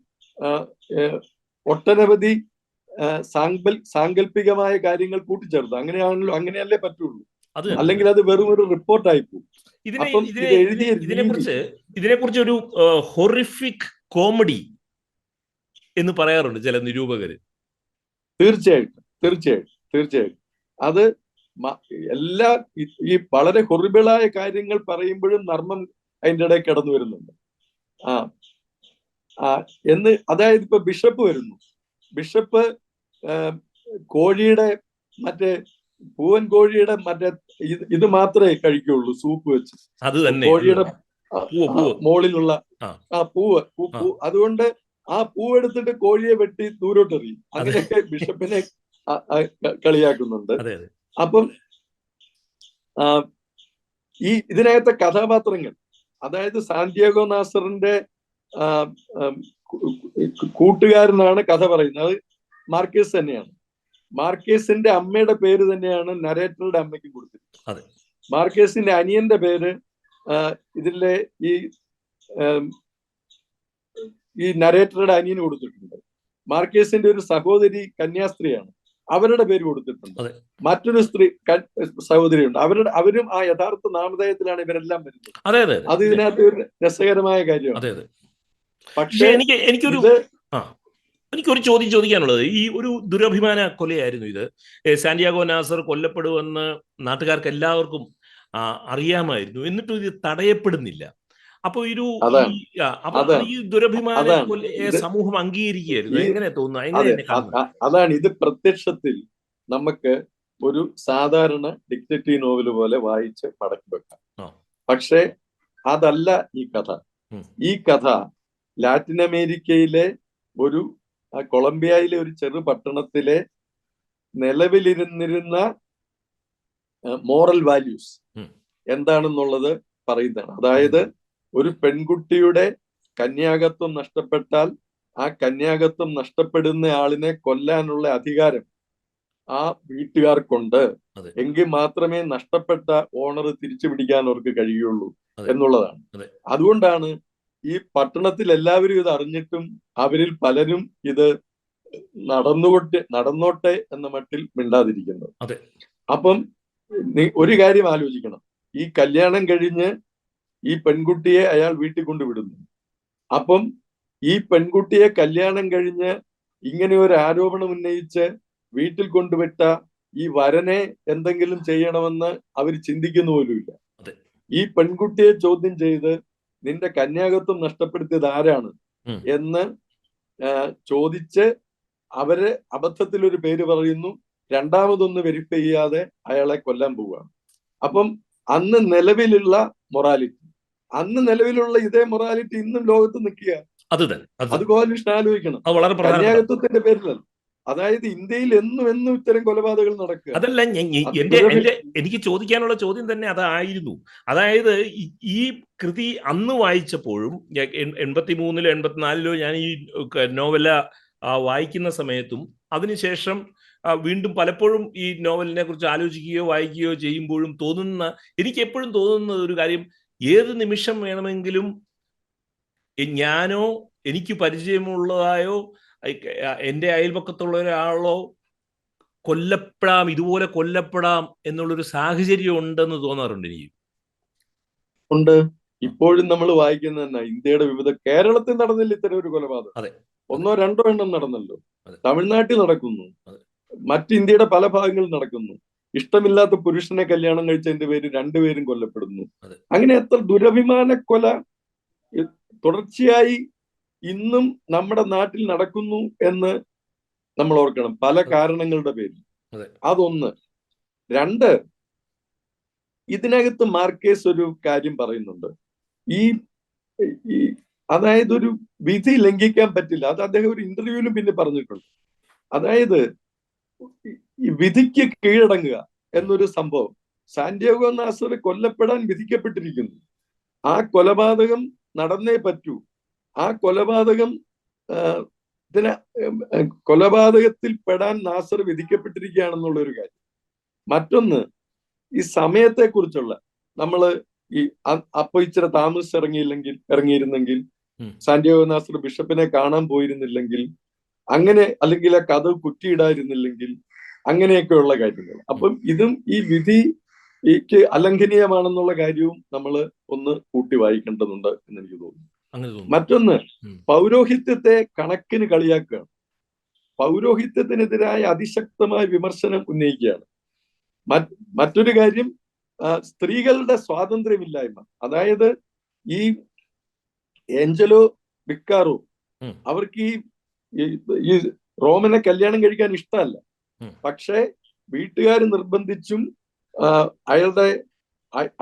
ഒട്ടനവധി സാങ്കല്പികമായ കാര്യങ്ങൾ കൂട്ടിച്ചേർത്തു. അങ്ങനെയാണല്ലോ, അങ്ങനെയല്ലേ പറ്റുള്ളൂ. അല്ലെങ്കിൽ അത് വെറും ഒരു റിപ്പോർട്ടായി പോകും. അപ്പം ഇത് എഴുതിയ ഇതിനെക്കുറിച്ച് ഒരു ഹൊറിഫിക് കോമഡി എന്ന് പറയാറുണ്ട് ചില നിരൂപകര്. തീർച്ചയായിട്ടും അത് എല്ലാ ഈ വളരെ ഹൊറിബിളായ കാര്യങ്ങൾ പറയുമ്പോഴും നർമ്മം അതിൻ്റെ ഇടയിൽ കിടന്നു വരുന്നുണ്ട്. അതായത് ഇപ്പൊ ബിഷപ്പ് വരുന്നു. ബിഷപ്പ് കോഴിയുടെ മറ്റേ പൂവൻ കോഴിയുടെ മറ്റേ ഇത് മാത്രമേ കഴിക്കുള്ളൂ, സൂപ്പ് വെച്ച്. കോഴിയുടെ മോളിലുള്ള പൂവ്. അതുകൊണ്ട് ആ പൂവെടുത്തിട്ട് കോഴിയെ വെട്ടി ദൂരോട്ടെറിയും. അങ്ങനെയൊക്കെ ബിഷപ്പിനെ കളിയാക്കുന്നുണ്ട്. അപ്പം ഇതിനകത്തെ കഥാപാത്രങ്ങൾ, അതായത് സാന്റിയാഗോ നാസറിന്റെ കൂട്ടുകാരനാണ് കഥ പറയുന്നത്. അത് മാർക്കേസ് തന്നെയാണ്. മാർക്കേസിന്റെ അമ്മയുടെ പേര് തന്നെയാണ് നരേറ്ററുടെ അമ്മയ്ക്ക് കൊടുത്തിട്ടുള്ളത്. മാർക്കേസിന്റെ അനിയന്റെ പേര് ഇതിലെ ഈ നരേറ്ററുടെ അനിയന് കൊടുത്തിട്ടുണ്ട്. മാർക്കേസിന്റെ ഒരു സഹോദരി കന്യാസ്ത്രീയാണ്, അവരുടെ പേര് കൊടുത്തിട്ടുണ്ട്. മറ്റൊരു സ്ത്രീ സഹോദരിയുണ്ട്, അവരും ആ യഥാർത്ഥ നാമധേയത്തിലാണ് ഇവരെല്ലാം വരുന്നത്. അത് ഇതിനകത്ത് ഒരു രസകരമായ കാര്യമാണ്. പക്ഷേ എനിക്കൊരു ചോദ്യം ചോദിക്കാനുള്ളത്, ഈ ഒരു ദുരഭിമാന കൊലയായിരുന്നു ഇത്. സാന്റിയാഗോ നാസർ കൊല്ലപ്പെടുമെന്ന് നാട്ടുകാർക്ക് എല്ലാവർക്കും അറിയാമായിരുന്നു, എന്നിട്ടും ഇത് തടയപ്പെടുന്നില്ല. അപ്പൊ ഈ ദുരഭിമാന കൊലയെ സമൂഹം അംഗീകരിക്കുകയായിരുന്നു. എങ്ങനെ തോന്നുന്നു? അതാണ് ഇത്. പ്രത്യക്ഷത്തിൽ നമുക്ക് ഒരു സാധാരണ ഡിക്റ്റേറ്റീവ് നോവൽ പോലെ വായിച്ച് മടക്കി വെക്കാം. പക്ഷേ അതല്ല ഈ കഥ. ഈ കഥ ലാറ്റിൻ അമേരിക്കയിലെ ഒരു കൊളംബിയയിലെ ഒരു ചെറു പട്ടണത്തിലെ നിലവിലിരുന്നിരുന്ന മോറൽ വാല്യൂസ് എന്താണെന്നുള്ളത് പറയുന്നതാണ്. അതായത് ഒരു പെൺകുട്ടിയുടെ കന്യാകത്വം നഷ്ടപ്പെട്ടാൽ ആ കന്യാകത്വം നഷ്ടപ്പെടുന്ന ആളിനെ കൊല്ലാനുള്ള അധികാരം ആ വീട്ടുകാർക്കുണ്ട്. എങ്കിൽ മാത്രമേ നഷ്ടപ്പെട്ട ഓണർ തിരിച്ചു പിടിക്കാൻ അവർക്ക് കഴിയുള്ളൂ എന്നുള്ളതാണ്. അതുകൊണ്ടാണ് ഈ പട്ടണത്തിൽ എല്ലാവരും ഇത് അറിഞ്ഞിട്ടും അവരിൽ പലരും ഇത് നടന്നോട്ടെ എന്ന മട്ടിൽ മിണ്ടാതിരിക്കുന്നത്. അപ്പം ഒരു കാര്യം ആലോചിക്കണം. ഈ കല്യാണം കഴിഞ്ഞ് ഈ പെൺകുട്ടിയെ അയാൾ വീട്ടിൽ കൊണ്ടുവിടുന്നു. അപ്പം ഈ പെൺകുട്ടിയെ കല്യാണം കഴിഞ്ഞ് ഇങ്ങനെ ഒരു ആരോപണം ഉന്നയിച്ച് വീട്ടിൽ കൊണ്ടുവിട്ട ഈ വരനെ എന്തെങ്കിലും ചെയ്യണമെന്ന് അവർ ചിന്തിക്കുന്ന പോലുമില്ല. ഈ പെൺകുട്ടിയെ ചോദ്യം ചെയ്ത് നിന്റെ കന്യാകത്വം നഷ്ടപ്പെടുത്തിയത് ആരാണ് എന്ന് ചോദിച്ച് അവര് അബദ്ധത്തിലൊരു പേര് പറയുന്നു. രണ്ടാമതൊന്ന് വെരിഫൈ ചെയ്യാതെ അയാളെ കൊല്ലാൻ പോവുകയാണ്. അപ്പം അന്ന് നിലവിലുള്ള ഇതേ മൊറാലിറ്റി ഇന്നും ലോകത്ത് നിൽക്കുക. അത് കോലിഷൻ ആലോചിക്കണം. കന്യാകത്വത്തിന്റെ പേരിലല്ല. അതായത് ഇന്ത്യയിൽ എന്നും ഇത്തരം കൊലപാതകങ്ങൾ നടക്കുക. അതല്ല, എനിക്ക് ചോദിക്കാനുള്ള ചോദ്യം തന്നെ അതായിരുന്നു. അതായത് ഈ കൃതി അന്ന് വായിച്ചപ്പോഴും 83-ലോ 84-ലോ ഞാൻ ഈ നോവല വായിക്കുന്ന സമയത്തും അതിനുശേഷം വീണ്ടും പലപ്പോഴും ഈ നോവലിനെ കുറിച്ച് ആലോചിക്കുകയോ വായിക്കുകയോ ചെയ്യുമ്പോഴും എനിക്ക് എപ്പോഴും തോന്നുന്ന ഒരു കാര്യം, ഏത് നിമിഷം വേണമെങ്കിലും ഞാനോ എനിക്ക് പരിചയമുള്ളതായോ എൻ്റെ അയൽപക്കത്തുള്ള ഒരാളോ ഇതുപോലെ കൊല്ലപ്പെടാം എന്നുള്ളൊരു സാഹചര്യം ഉണ്ടെന്ന് തോന്നാറുണ്ട് എനിക്ക്. ഉണ്ട്. ഇപ്പോഴും നമ്മൾ വായിക്കുന്ന തന്നെ ഇന്ത്യയുടെ കേരളത്തിൽ നടന്നില്ല ഇത്തരം ഒരു കൊലപാതകം. 1-2 എണ്ണം നടന്നല്ലോ. തമിഴ്നാട്ടിൽ നടക്കുന്നു, മറ്റ് ഇന്ത്യയുടെ പല ഭാഗങ്ങളിൽ നടക്കുന്നു. ഇഷ്ടമില്ലാത്ത പുരുഷനെ കല്യാണം കഴിച്ചതിന്റെ പേര് 2 പേരും കൊല്ലപ്പെടുന്നു. അങ്ങനെ എത്ര ദുരഭിമാന കൊല തുടർച്ചയായി ഇന്നും നമ്മുടെ നാട്ടിൽ നടക്കുന്നു എന്ന് നമ്മൾ ഓർക്കണം, പല കാരണങ്ങളുടെ പേരിൽ. അതൊന്ന്. രണ്ട്, ഇതിനകത്ത് മാർക്കേസ് ഒരു കാര്യം പറയുന്നുണ്ട്. ഈ അതായത് ഒരു വിധി ലംഘിക്കാൻ പറ്റില്ല. അത് അദ്ദേഹം ഒരു ഇന്റർവ്യൂവിലും പിന്നെ പറഞ്ഞിട്ടുണ്ട്. അതായത് ഈ വിധിക്ക് കീഴടങ്ങുക എന്നൊരു സംഭവം. സാന്റിയാഗോ നാസർ കൊല്ലപ്പെടാൻ വിധിക്കപ്പെട്ടിരിക്കുന്നു. ആ കൊലപാതകം നടന്നേ പറ്റൂ. ആ കൊലപാതകത്തിൽ പെടാൻ നാസർ വിധിക്കപ്പെട്ടിരിക്കുകയാണെന്നുള്ള ഒരു കാര്യം. മറ്റൊന്ന്, ഈ സമയത്തെ കുറിച്ചുള്ള നമ്മള് ഈ അപ്പൊ ഇച്ചിരി താമസിച്ച് ഇറങ്ങിയിരുന്നെങ്കിൽ, സാന്റിയാഗോ നാസർ ബിഷപ്പിനെ കാണാൻ പോയിരുന്നില്ലെങ്കിൽ, അങ്ങനെ അല്ലെങ്കിൽ ആ കഥ കുറ്റിയിടായിരുന്നില്ലെങ്കിൽ, അങ്ങനെയൊക്കെയുള്ള കാര്യങ്ങൾ. അപ്പം ഇതും ഈ വിധിക്ക് അലംഘനീയമാണെന്നുള്ള കാര്യവും നമ്മൾ ഒന്ന് കൂട്ടി വായിക്കേണ്ടതുണ്ട് എന്ന് എനിക്ക് തോന്നുന്നു. മറ്റൊന്ന്, പൗരോഹിത്യത്തെ കണക്കിന് കളിയാക്കുകയാണ്. പൗരോഹിത്യത്തിനെതിരായ അതിശക്തമായ വിമർശനം ഉന്നയിക്കുകയാണ്. മറ്റൊരു കാര്യം, സ്ത്രീകളുടെ സ്വാതന്ത്ര്യമില്ലായ്മ. അതായത് ഈ ഏഞ്ചലോ വിക്കാറോ അവർക്ക് ഈ റോമനെ കല്യാണം കഴിക്കാൻ ഇഷ്ടമല്ല. പക്ഷെ വീട്ടുകാർ നിർബന്ധിച്ചും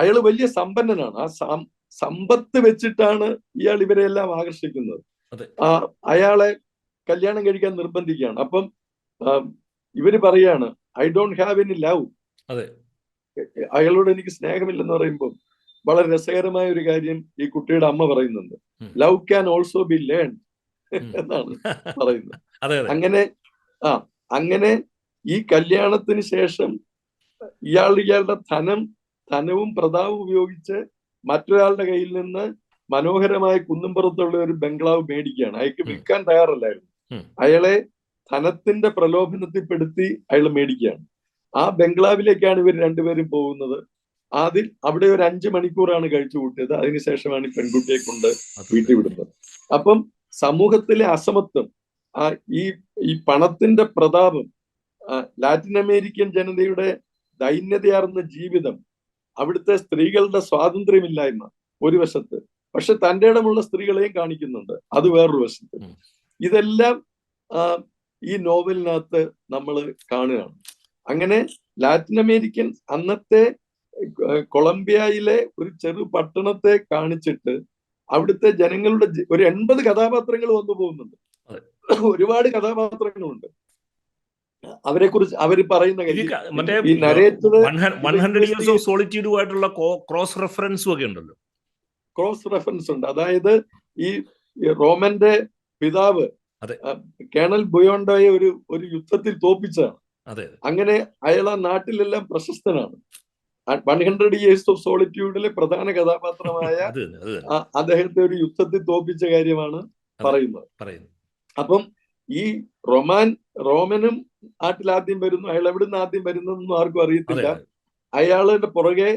അയാള് വലിയ സമ്പന്നനാണ്. ആ സമ്പത്ത് വെച്ചിട്ടാണ് ഇയാൾ ഇവരെല്ലാം ആകർഷിക്കുന്നത്. അയാളെ കല്യാണം കഴിക്കാൻ നിർബന്ധിക്കുകയാണ്. അപ്പം ഇവര് പറയാണ്, I don't have any love. അയാളോട് എനിക്ക് സ്നേഹമില്ലെന്ന് പറയുമ്പോൾ വളരെ രസകരമായ ഒരു കാര്യം ഈ കുട്ടിയുടെ അമ്മ പറയുന്നുണ്ട്. Love can also be learn എന്നാണ് പറയുന്നത്. അങ്ങനെ ഈ കല്യാണത്തിന് ശേഷം ഇയാളുടെ ധനവും പ്രതാപവും ഉപയോഗിച്ച് മറ്റൊരാളുടെ കയ്യിൽ നിന്ന് മനോഹരമായ കുന്നുംപുറത്തുള്ള ഒരു ബംഗ്ലാവ് മേടിക്കുകയാണ്. അയാൾക്ക് വിൽക്കാൻ തയ്യാറല്ലായിരുന്നു. അയാളെ ധനത്തിന്റെ പ്രലോഭനത്തിൽപ്പെടുത്തി അയാൾ മേടിക്കുകയാണ്. ആ ബംഗ്ലാവിലേക്കാണ് ഇവർ രണ്ടുപേരും പോകുന്നത്. അവിടെ ഒരു 5 മണിക്കൂറാണ് കഴിച്ചു കൂട്ടിയത്. അതിനുശേഷമാണ് ഈ പെൺകുട്ടിയെ കൊണ്ട് വീട്ടിൽ വിടുന്നത്. അപ്പം സമൂഹത്തിലെ അസമത്വം, ഈ പണത്തിന്റെ പ്രതാപം, ലാറ്റിൻ അമേരിക്കൻ ജനതയുടെ ദൈന്യതയാർന്ന ജീവിതം, അവിടുത്തെ സ്ത്രീകളുടെ സ്വാതന്ത്ര്യമില്ലായ്മ ഒരു വശത്ത്, പക്ഷെ തന്റെ ഇടമുള്ള സ്ത്രീകളെയും കാണിക്കുന്നുണ്ട്, അത് വേറൊരു വശത്ത്. ഇതെല്ലാം ഈ നോവലിനകത്ത് നമ്മൾ കാണുകയാണ്. അങ്ങനെ ലാറ്റിൻ അമേരിക്കൻ അന്നത്തെ കൊളംബിയയിലെ ഒരു ചെറു പട്ടണത്തെ കാണിച്ചിട്ട് അവിടുത്തെ ജനങ്ങളുടെ ഒരു 80 കഥാപാത്രങ്ങൾ വന്നു പോകുന്നുണ്ട്. ഒരുപാട് കഥാപാത്രങ്ങളുണ്ട്. അവരെ കുറിച്ച് അവർ പറയുന്ന ഈ നരേറ്റഡ് 100 Years of Solitude ആയിട്ടുള്ള ക്രോസ് റെഫറൻസും ഒക്കെ ഉണ്ടല്ലോ. ക്രോസ് റെഫറൻസ് ഉണ്ട്. അതായത് ഈ റോമന്റെ പിതാവ് കേണൽ ബുയോണ്ടോയെ ഒരു യുദ്ധത്തിൽ തോപ്പിച്ചതാണ്. അങ്ങനെ അയാൾ ആ നാട്ടിലെല്ലാം പ്രശസ്തനാണ്. 100 Years of Solitudeലെ പ്രധാന കഥാപാത്രമായ അദ്ദേഹത്തെ ഒരു യുദ്ധത്തിൽ തോപ്പിച്ച കാര്യമാണ് പറയുന്നത്. അപ്പം ഈ റോമനും നാട്ടിൽ ആദ്യം വരുന്നു. അയാൾ എവിടുന്ന് ആദ്യം വരുന്നതെന്നും ആർക്കും അറിയത്തില്ല. അയാളുടെ പുറകെ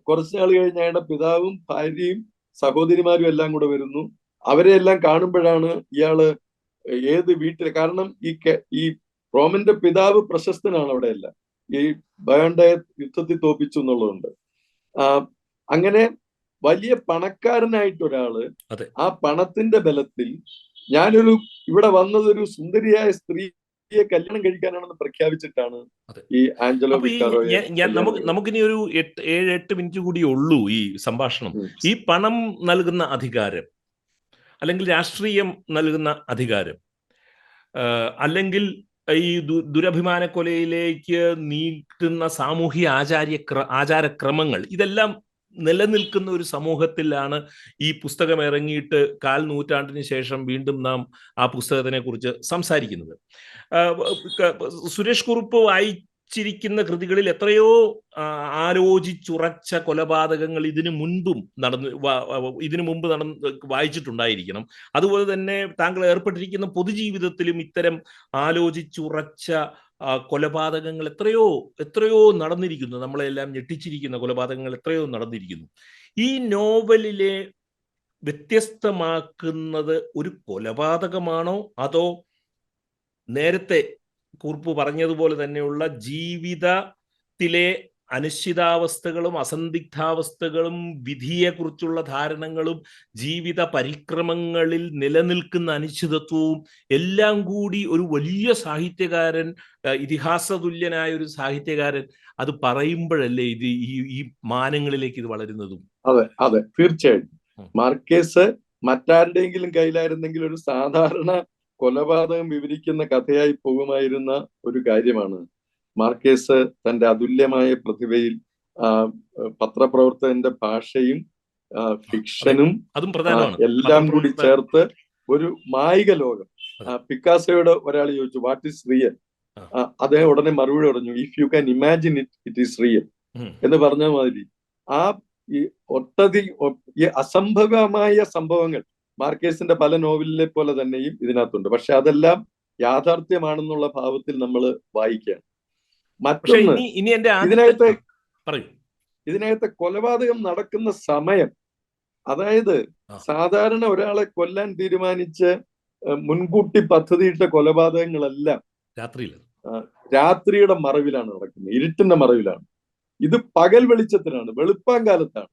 കുറച്ചു നാൾ കഴിഞ്ഞ് അയാളുടെ പിതാവും ഭാര്യയും സഹോദരിമാരും എല്ലാം കൂടെ വരുന്നു. അവരെ എല്ലാം കാണുമ്പോഴാണ് ഇയാള് ഏത് വീട്ടിൽ, കാരണം ഈ റോമന്റെ പിതാവ് പ്രശസ്തനാണ് അവിടെയല്ല, ഈ ബയോണ്ടയെ യുദ്ധത്തിൽ തോപ്പിച്ചു എന്നുള്ളതുണ്ട്. അങ്ങനെ വലിയ പണക്കാരനായിട്ടൊരാള് ആ പണത്തിന്റെ ബലത്തിൽ ഇവിടെ വന്നതൊരു സുന്ദരിയായ സ്ത്രീയെ കല്യാണം കഴിക്കാനാണെന്ന് പ്രഖ്യാപിച്ചിട്ടാണ് ഈ ആഞ്ചലോ വിക്കാറോയെ. നമുക്കിനി ഒരു 7-8 മിനിറ്റ് കൂടി ഉള്ളൂ ഈ സംഭാഷണം. ഈ പണം നൽകുന്ന അധികാരം, അല്ലെങ്കിൽ രാഷ്ട്രീയം നൽകുന്ന അധികാരം, അല്ലെങ്കിൽ ഈ ദുരഭിമാന കൊലയിലേക്ക് നീട്ടുന്ന സാമൂഹ്യ ആചാരക്രമങ്ങൾ, ഇതെല്ലാം നിലനിൽക്കുന്ന ഒരു സമൂഹത്തിലാണ് ഈ പുസ്തകം ഇറങ്ങിയിട്ട് 1/4 നൂറ്റാണ്ടിന് ശേഷം വീണ്ടും നാം ആ പുസ്തകത്തിനെ കുറിച്ച് സംസാരിക്കുന്നത്. സുരേഷ് കുറുപ്പ് വായിച്ചിരിക്കുന്ന കൃതികളിൽ എത്രയോ ആലോചിച്ചുറച്ച കൊലപാതകങ്ങൾ ഇതിനു മുമ്പ് വായിച്ചിട്ടുണ്ടായിരിക്കണം. അതുപോലെ തന്നെ താങ്കൾ ഏർപ്പെട്ടിരിക്കുന്ന പൊതുജീവിതത്തിലും ഇത്തരം ആലോചിച്ചുറച്ച കൊലപാതകങ്ങൾ എത്രയോ നടന്നിരിക്കുന്നു. നമ്മളെല്ലാം ഞെട്ടിച്ചിരിക്കുന്ന കൊലപാതകങ്ങൾ എത്രയോ നടന്നിരിക്കുന്നു. ഈ നോവലിലെ വ്യത്യസ്തമാക്കുന്നത് ഒരു കൊലപാതകമാണോ, അതോ നേരത്തെ കുറുപ്പ് പറഞ്ഞതുപോലെ തന്നെയുള്ള ജീവിതത്തിലെ അനിശ്ചിതാവസ്ഥകളും അസന്ദിഗ്ധാവസ്ഥകളും വിധിയെക്കുറിച്ചുള്ള ധാരണകളും ജീവിത പരിക്രമങ്ങളിൽ നിലനിൽക്കുന്ന അനിശ്ചിതത്വവും എല്ലാം കൂടി ഒരു വലിയ സാഹിത്യകാരൻ, ഇതിഹാസ തുല്യനായ ഒരു സാഹിത്യകാരൻ അത് പറയുമ്പോഴല്ലേ ഇത് ഈ മാനങ്ങളിലേക്ക് ഇത് വളരുന്നതും. അതെ അതെ, തീർച്ചയായിട്ടും. മാർക്കേസ് മറ്റാരുടെയെങ്കിലും കയ്യിലായിരുന്നെങ്കിൽ ഒരു സാധാരണ കൊലപാതകം വിവരിക്കുന്ന കഥയായി പോകുമായിരുന്ന ഒരു കാര്യമാണ് മാർക്കേസ് തന്റെ അതുല്യമായ പ്രതിഭയിൽ പത്രപ്രവർത്തകന്റെ ഭാഷയും ഫിക്ഷനും എല്ലാം കൂടി ചേർത്ത് ഒരു മായിക ലോകം. പിക്കാസോയോട് ഒരാൾ ചോദിച്ചു വാട്ട് ഈസ് റിയൽ, അദ്ദേഹം ഉടനെ മറുപടി പറഞ്ഞു if you can imagine it is real എന്ന് പറഞ്ഞ മാതിരി ഈ അസംഭവമായ സംഭവങ്ങൾ മാർക്കേസിന്റെ പല നോവലിലെ പോലെ തന്നെയും ഇതിനകത്തുണ്ട്. പക്ഷെ അതെല്ലാം യാഥാർത്ഥ്യമാണെന്നുള്ള ഭാവത്തിൽ നമ്മൾ വായിക്കുകയാണ്. മറ്റൊന്ന്, ഇതിനകത്തെ കൊലപാതകം നടക്കുന്ന സമയം, അതായത് സാധാരണ ഒരാളെ കൊല്ലാൻ തീരുമാനിച്ച് മുൻകൂട്ടി പദ്ധതിയിട്ട കൊലപാതകങ്ങളെല്ലാം രാത്രിയുടെ മറവിലാണ് നടക്കുന്നത്, ഇരുട്ടിന്റെ മറവിലാണ്. ഇത് പകൽ വെളിച്ചത്തിനാണ്, വെളുപ്പാങ്കാലത്താണ്.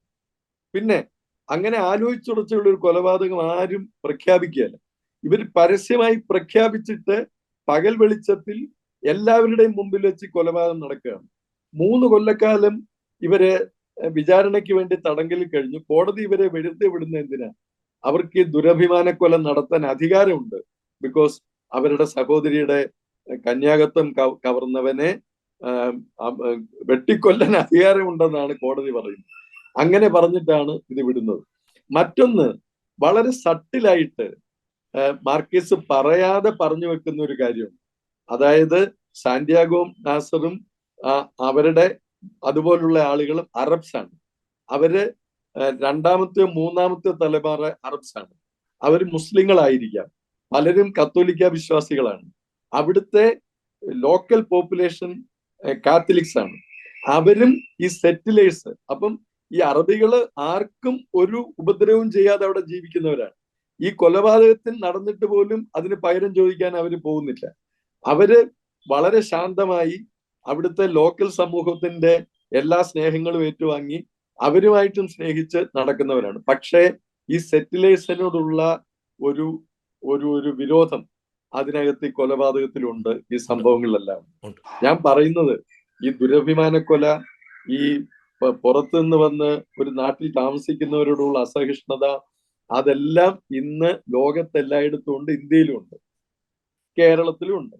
പിന്നെ അങ്ങനെ ആലോചിച്ചുറച്ചുള്ള ഒരു കൊലപാതകം ആരും പ്രഖ്യാപിക്കുകയല്ല. ഇവർ പരസ്യമായി പ്രഖ്യാപിച്ചിട്ട് പകൽ വെളിച്ചത്തിൽ എല്ലാവരുടെയും മുമ്പിൽ വെച്ച് കൊലപാതകം നടക്കുകയാണ്. 3 കൊല്ലക്കാലം ഇവരെ വിചാരണയ്ക്ക് വേണ്ടി തടങ്കലിൽ കഴിഞ്ഞു. കോടതി ഇവരെ വെറുതെ വിടുന്ന എന്തിനാ? അവർക്ക് ദുരഭിമാന കൊല നടത്താൻ അധികാരമുണ്ട്. ബിക്കോസ് അവരുടെ സഹോദരിയുടെ കന്യാകത്വം കവർന്നവനെ വെട്ടിക്കൊല്ലാൻ അധികാരമുണ്ടെന്നാണ് കോടതി പറയുന്നത്. അങ്ങനെ പറഞ്ഞിട്ടാണ് ഇത് വിടുന്നത്. മറ്റൊന്ന്, വളരെ സട്ടിലായിട്ട് മാർക്കേസ് പറയാതെ പറഞ്ഞു വെക്കുന്ന ഒരു കാര്യമുണ്ട്. അതായത് സാന്റിയാഗോ നാസറും അവരുടെ അതുപോലുള്ള ആളുകളും അറബ്സ് ആണ്. അവര് 2ാമത്തെയോ 3ാമത്തെയോ തലമുറ അറബ്സ് ആണ്. അവർ മുസ്ലിങ്ങളായിരിക്കാം, പലരും കത്തോലിക്ക വിശ്വാസികളാണ്. അവിടുത്തെ ലോക്കൽ പോപ്പുലേഷൻ കാത്തലിക്സ് ആണ്. അവരും ഈ സെറ്റിലേഴ്സ്. അപ്പം ഈ അറബികള് ആർക്കും ഒരു ഉപദ്രവവും ചെയ്യാതെ അവിടെ ജീവിക്കുന്നവരാണ്. ഈ കൊലപാതകത്തിൽ നടന്നിട്ട് പോലും അതിന് പകരം ചോദിക്കാൻ അവര് പോകുന്നില്ല. അവര് വളരെ ശാന്തമായി അവിടുത്തെ ലോക്കൽ സമൂഹത്തിന്റെ എല്ലാ സ്നേഹങ്ങളും ഏറ്റുവാങ്ങി അവരുമായിട്ടും സ്നേഹിച്ച് നടക്കുന്നവരാണ്. പക്ഷേ ഈ സെറ്റിലേഴ്സിനോടുള്ള ഒരു ഒരു വിരോധം അതിനകത്ത് ഈ കൊലപാതകത്തിലുണ്ട്, ഈ സംഭവങ്ങളിലെല്ലാം. ഞാൻ പറയുന്നത് ഈ ദുരഭിമാനക്കൊല, ഈ പുറത്തു നിന്ന് വന്ന് ഒരു നാട്ടിൽ താമസിക്കുന്നവരോടുള്ള അസഹിഷ്ണുത, അതെല്ലാം ഇന്ന് ലോകത്തെല്ലായിടത്തും ഉണ്ട്, ഇന്ത്യയിലും ഉണ്ട്, കേരളത്തിലും ഉണ്ട്.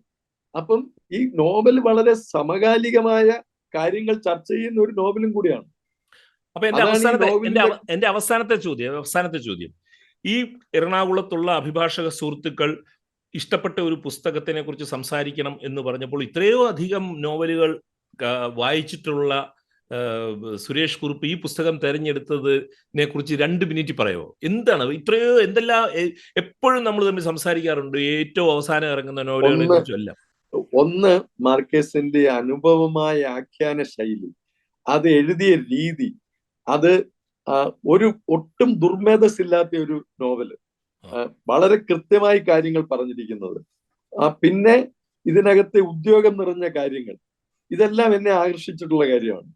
അപ്പം ഈ നോവൽ വളരെ സമകാലികമായ കാര്യങ്ങൾ ചർച്ച ചെയ്യുന്ന ഒരു നോവലും കൂടിയാണ്. അപ്പൊ എന്റെ അവസാനത്തെ ചോദ്യം, ഈ എറണാകുളത്തുള്ള അഭിഭാഷക സുഹൃത്തുക്കൾ ഇഷ്ടപ്പെട്ട ഒരു പുസ്തകത്തിനെ കുറിച്ച് സംസാരിക്കണം എന്ന് പറഞ്ഞപ്പോൾ ഇത്രയോ അധികം നോവലുകൾ വായിച്ചിട്ടുള്ള സുരേഷ് കുറുപ്പ് ഈ പുസ്തകം തെരഞ്ഞെടുത്തതിനെ കുറിച്ച് 2 മിനിറ്റ് പറയുമോ? എന്താണ് ഇത്രയോ, എന്തെല്ലാം എപ്പോഴും നമ്മൾ തമ്മിൽ സംസാരിക്കാറുണ്ട് ഏറ്റവും അവസാനം ഇറങ്ങുന്ന നോവലുകളെ കുറിച്ചും എല്ലാം. ഒന്ന്, മാർക്കേസിന്റെ അനുഭവമായ ആഖ്യാന ശൈലി, അത് എഴുതിയ രീതി, അത് ഒരു ഒട്ടും ദുർമേധസ്സില്ലാത്ത ഒരു നോവല്, വളരെ കൃത്യമായി കാര്യങ്ങൾ പറഞ്ഞിരിക്കുന്നത്. പിന്നെ ഇതിനകത്തെ ഉദ്യോഗം നിറഞ്ഞ കാര്യങ്ങൾ, ഇതെല്ലാം എന്നെ ആകർഷിച്ചിട്ടുള്ള കാര്യമാണ്.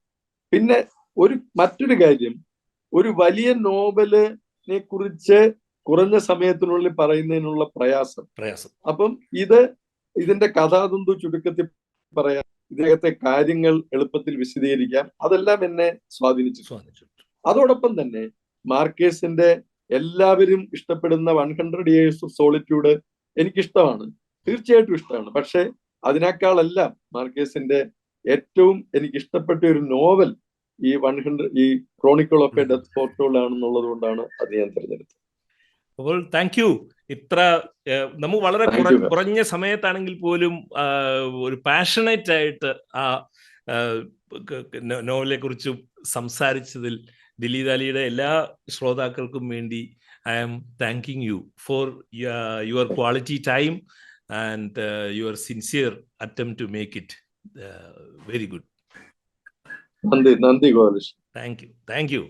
പിന്നെ മറ്റൊരു കാര്യം, ഒരു വലിയ നോവലിനെ കുറിച്ച് കുറഞ്ഞ സമയത്തിനുള്ളിൽ പറയുന്നതിനുള്ള പ്രയാസം. അപ്പം ഇതിന്റെ കഥാതന്തു ചുരുക്കത്തിൽ പറയാം, ഇതിനകത്തെ കാര്യങ്ങൾ എളുപ്പത്തിൽ വിശദീകരിക്കാം, അതെല്ലാം എന്നെ സ്വാധീനിച്ചു. അതോടൊപ്പം തന്നെ മാർക്കേസിന്റെ എല്ലാവരും ഇഷ്ടപ്പെടുന്ന 100 Years of Solitude എനിക്കിഷ്ടമാണ്, തീർച്ചയായിട്ടും ഇഷ്ടമാണ്. പക്ഷെ അതിനേക്കാളെല്ലാം മാർക്കേസിന്റെ ഏറ്റവും എനിക്ക് ഇഷ്ടപ്പെട്ട ഒരു നോവൽ ഈ ക്രോണിക്കിൾ ഓഫ് എ ഡെത്ത് ഫോർട്ടോൾ ആണെന്നുള്ളത് കൊണ്ടാണ് അത് ഞാൻ തിരഞ്ഞെടുത്തത്. അപ്പോൾ താങ്ക് യു. ഇത്ര നമുക്ക് വളരെ കുറഞ്ഞ സമയത്താണെങ്കിൽ പോലും ഒരു പാഷനേറ്റ് ആയിട്ട് ആ നോവലിനെ കുറിച്ച് സംസാരിച്ചതിൽ ദിലീപ് അലിയുടെ എല്ലാ ശ്രോതാക്കൾക്കും വേണ്ടി I am thanking you for your quality time and your sincere attempt to make it very good. Nandi Golish. Thank you.